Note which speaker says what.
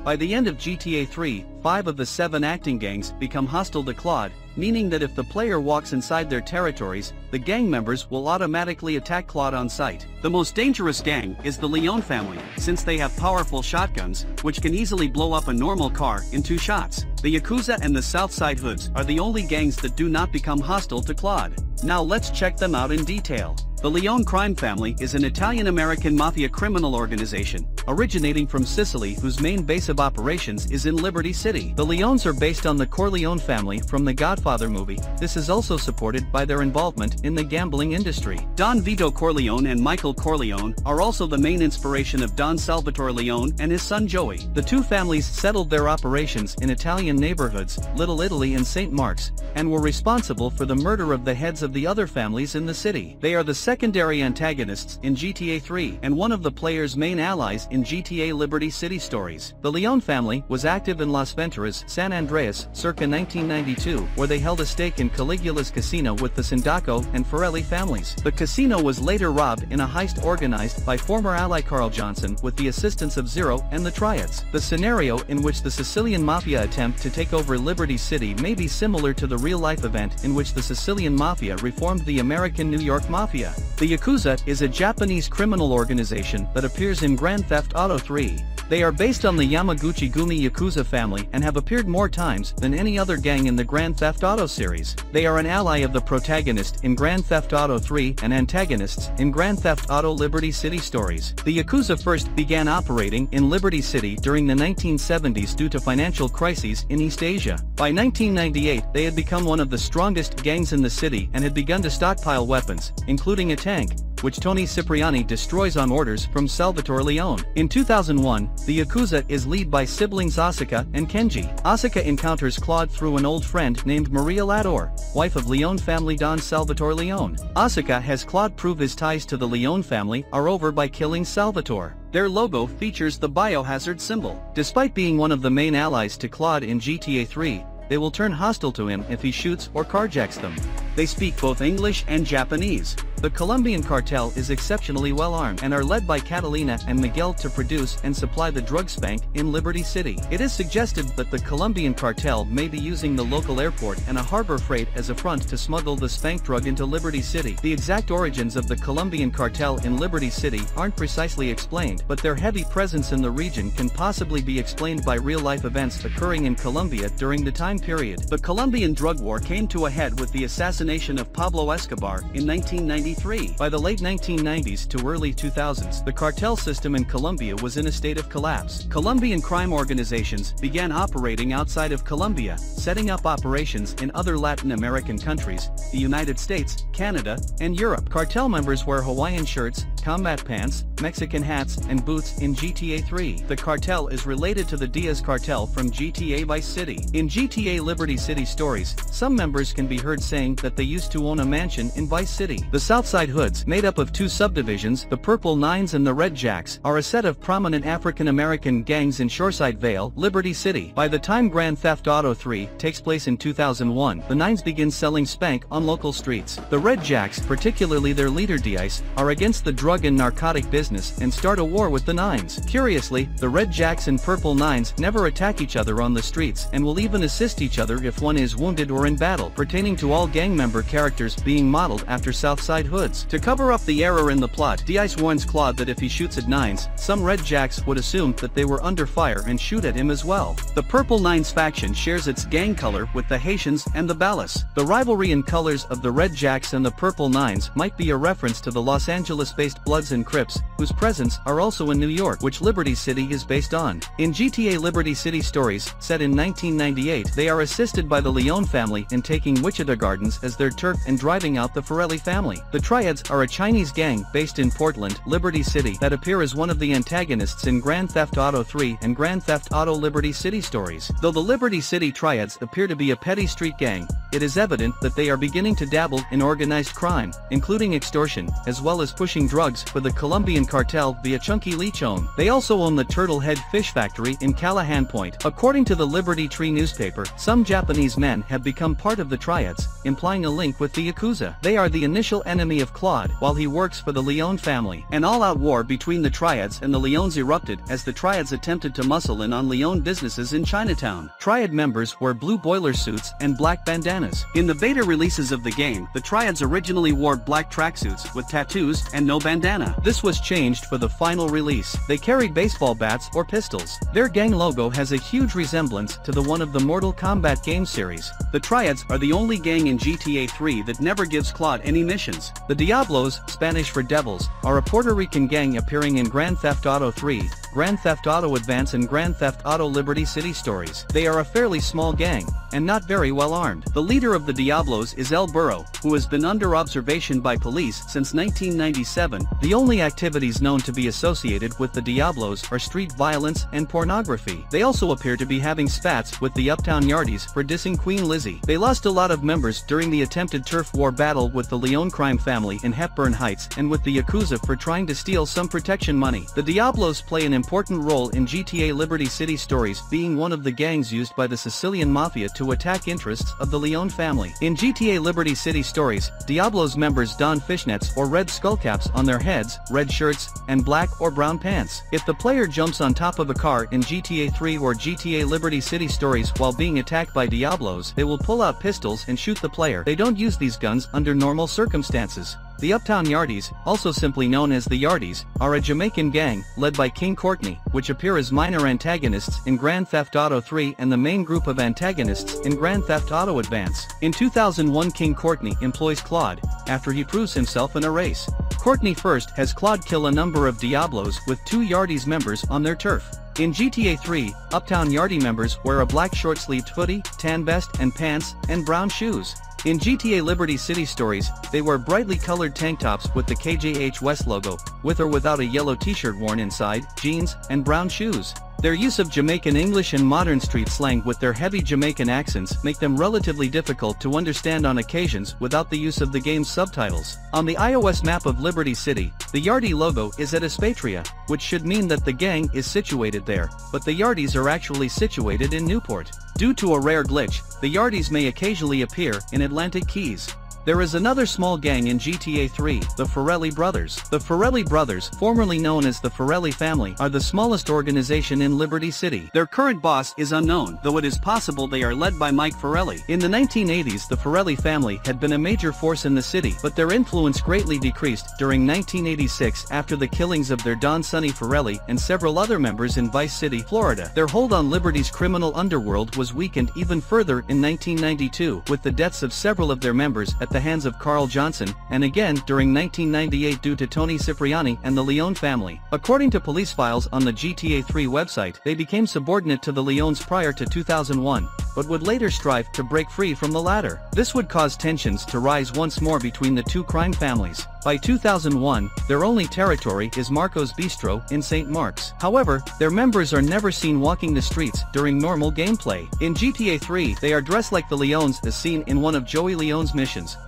Speaker 1: By the end of GTA 3, 5 of the 7 acting gangs become hostile to Claude, meaning that if the player walks inside their territories, the gang members will automatically attack Claude on sight. The most dangerous gang is the Leone family, since they have powerful shotguns, which can easily blow up a normal car in 2 shots. The Yakuza and the Southside Hoods are the only gangs that do not become hostile to Claude. Now let's check them out in detail. The Leone crime family is an Italian-American mafia criminal organization, originating from Sicily whose main base of operations is in Liberty City. The Leones are based on the Corleone family from the Godfather movie. This is also supported by their involvement in the gambling industry. Don Vito Corleone and Michael Corleone are also the main inspiration of Don Salvatore Leone and his son Joey. The two families settled their operations in Italian neighborhoods, Little Italy and St. Mark's, and were responsible for the murder of the heads of the other families in the city. They are the secondary antagonists in GTA 3 and one of the player's main allies in GTA Liberty City Stories. The Leone family was active in Las Venturas, San Andreas, circa 1992, where they held a stake in Caligula's casino with the Sindaco and Forelli families. The casino was later robbed in a heist organized by former ally Carl Johnson with the assistance of Zero and the Triads. The scenario in which the Sicilian Mafia attempt to take over Liberty City may be similar to the real-life event in which the Sicilian Mafia reformed the American New York Mafia. The Yakuza is a Japanese criminal organization that appears in Grand Theft Auto 3. They are based on the Yamaguchi-gumi Yakuza family and have appeared more times than any other gang in the Grand Theft Auto series. They are an ally of the protagonist in Grand Theft Auto 3 and antagonists in Grand Theft Auto Liberty City Stories. The Yakuza first began operating in Liberty City during the 1970s due to financial crises in East Asia. By 1998, they had become one of the strongest gangs in the city and had begun to stockpile weapons, including a tank, which Tony Cipriani destroys on orders from Salvatore Leone. In 2001, the Yakuza is led by siblings Asuka and Kenji. Asuka encounters Claude through an old friend named Maria Lador, wife of Leone family Don Salvatore Leone. Asuka has Claude prove his ties to the Leone family are over by killing Salvatore. Their logo features the biohazard symbol. Despite being one of the main allies to Claude in GTA 3, they will turn hostile to him if he shoots or carjacks them. They speak both English and Japanese. The Colombian cartel is exceptionally well armed and are led by Catalina and Miguel to produce and supply the drug spank in Liberty City. It is suggested that the Colombian cartel may be using the local airport and a harbor freight as a front to smuggle the spank drug into Liberty City. The exact origins of the Colombian cartel in Liberty City aren't precisely explained, but their heavy presence in the region can possibly be explained by real-life events occurring in Colombia during the time period. The Colombian drug war came to a head with the assassination of Pablo Escobar in 1993. By the late 1990s to early 2000s, the cartel system in Colombia was in a state of collapse. Colombian crime organizations began operating outside of Colombia, setting up operations in other Latin American countries, the United States, Canada, and Europe. Cartel members wear Hawaiian shirts, combat pants, Mexican hats, and boots in GTA 3. The cartel is related to the Diaz cartel from GTA Vice City. In GTA Liberty City Stories, some members can be heard saying that they used to own a mansion in Vice City. The Southside Hoods, made up of 2 subdivisions, the Purple Nines and the Red Jacks, are a set of prominent African-American gangs in Shoreside Vale, Liberty City. By the time Grand Theft Auto 3 takes place in 2001, the Nines begin selling spank on local streets. The Red Jacks, particularly their leader Diaz, are against the drug and narcotic business and start a war with the Nines. Curiously, the Red Jacks and Purple Nines never attack each other on the streets and will even assist each other if one is wounded or in battle, pertaining to all gang member characters being modeled after Southside Hoods. To cover up the error in the plot, Diaz warns Claude that if he shoots at Nines, some Red Jacks would assume that they were under fire and shoot at him as well. The Purple Nines faction shares its gang color with the Haitians and the Ballas. The rivalry in colors of the Red Jacks and the Purple Nines might be a reference to the Los Angeles-based Bloods and Crips, whose presence are also in New York, which Liberty City is based on. In GTA Liberty City Stories, set in 1998, they are assisted by the Leone family in taking Wichita Gardens as their turf and driving out the Forelli family. The Triads are a Chinese gang based in Portland, Liberty City, that appear as one of the antagonists in Grand Theft Auto 3 and Grand Theft Auto Liberty City Stories. Though the Liberty City Triads appear to be a petty street gang, it is evident that they are beginning to dabble in organized crime, including extortion, as well as pushing drugs for the Colombian cartel via Chunky Lechon. They also own the Turtle Head Fish Factory in Callahan Point. According to the Liberty Tree newspaper, some Japanese men have become part of the triads, implying a link with the Yakuza. They are the initial enemy of Claude while he works for the Leone family. An all-out war between the triads and the Leones erupted as the triads attempted to muscle in on Leone businesses in Chinatown. Triad members wear blue boiler suits and black bandanas. In the beta releases of the game, the triads originally wore black tracksuits with tattoos and no bandana. This was changed for the final release. They carried baseball bats or pistols. Their gang logo has a huge resemblance to the one of the Mortal Kombat game series. The triads are the only gang in GTA 3 that never gives Claude any missions. The Diablos, Spanish for devils, are a Puerto Rican gang appearing in Grand Theft Auto 3, Grand Theft Auto Advance and Grand Theft Auto Liberty City Stories. They are a fairly small gang, and not very well armed. The leader of the Diablos is El Burro, who has been under observation by police since 1997. The only activities known to be associated with the Diablos are street violence and pornography. They also appear to be having spats with the Uptown Yardies for dissing Queen Lizzie. They lost a lot of members during the attempted turf war battle with the Leone crime family in Hepburn Heights and with the Yakuza for trying to steal some protection money. The Diablos play an important role in GTA Liberty City Stories, being one of the gangs used by the Sicilian Mafia to attack interests of the Leone family. In GTA Liberty City Stories, Diablos members don fishnets or red skullcaps on their heads, red shirts, and black or brown pants. If the player jumps on top of a car in GTA 3 or GTA Liberty City Stories while being attacked by Diablos, they will pull out pistols and shoot the player. They don't use these guns under normal circumstances. The Uptown Yardies, also simply known as the Yardies, are a Jamaican gang, led by King Courtney, which appear as minor antagonists in Grand Theft Auto 3 and the main group of antagonists in Grand Theft Auto Advance. In 2001, King Courtney employs Claude, after he proves himself in a race. Courtney first has Claude kill a number of Diablos with 2 Yardies members on their turf. In GTA 3, Uptown Yardie members wear a black short-sleeved hoodie, tan vest and pants, and brown shoes. In GTA Liberty City Stories, they wear brightly colored tank tops with the KJH West logo, with or without a yellow t-shirt worn inside, jeans, and brown shoes. Their use of Jamaican English and modern street slang with their heavy Jamaican accents make them relatively difficult to understand on occasions without the use of the game's subtitles. On the iOS map of Liberty City, the Yardie logo is at Espatria, which should mean that the gang is situated there, but the Yardies are actually situated in Newport. Due to a rare glitch, the Yardies may occasionally appear in Atlantic Keys. There is another small gang in GTA 3, the Forelli Brothers. The Forelli Brothers, formerly known as the Forelli family, are the smallest organization in Liberty City. Their current boss is unknown, though it is possible they are led by Mike Forelli. In the 1980s, the Forelli family had been a major force in the city, but their influence greatly decreased during 1986 after the killings of their Don Sonny Forelli and several other members in Vice City, Florida. Their hold on Liberty's criminal underworld was weakened even further in 1992, with the deaths of several of their members at the hands of Carl Johnson, and again during 1998 due to Tony Cipriani and the Leone family. According to police files on the GTA 3 website, they became subordinate to the Leones prior to 2001, but would later strive to break free from the latter. This would cause tensions to rise once more between the two crime families. By 2001, their only territory is Marco's Bistro in St. Mark's. However, their members are never seen walking the streets during normal gameplay. In GTA 3, they are dressed like the Leones as seen in one of Joey Leone's missions,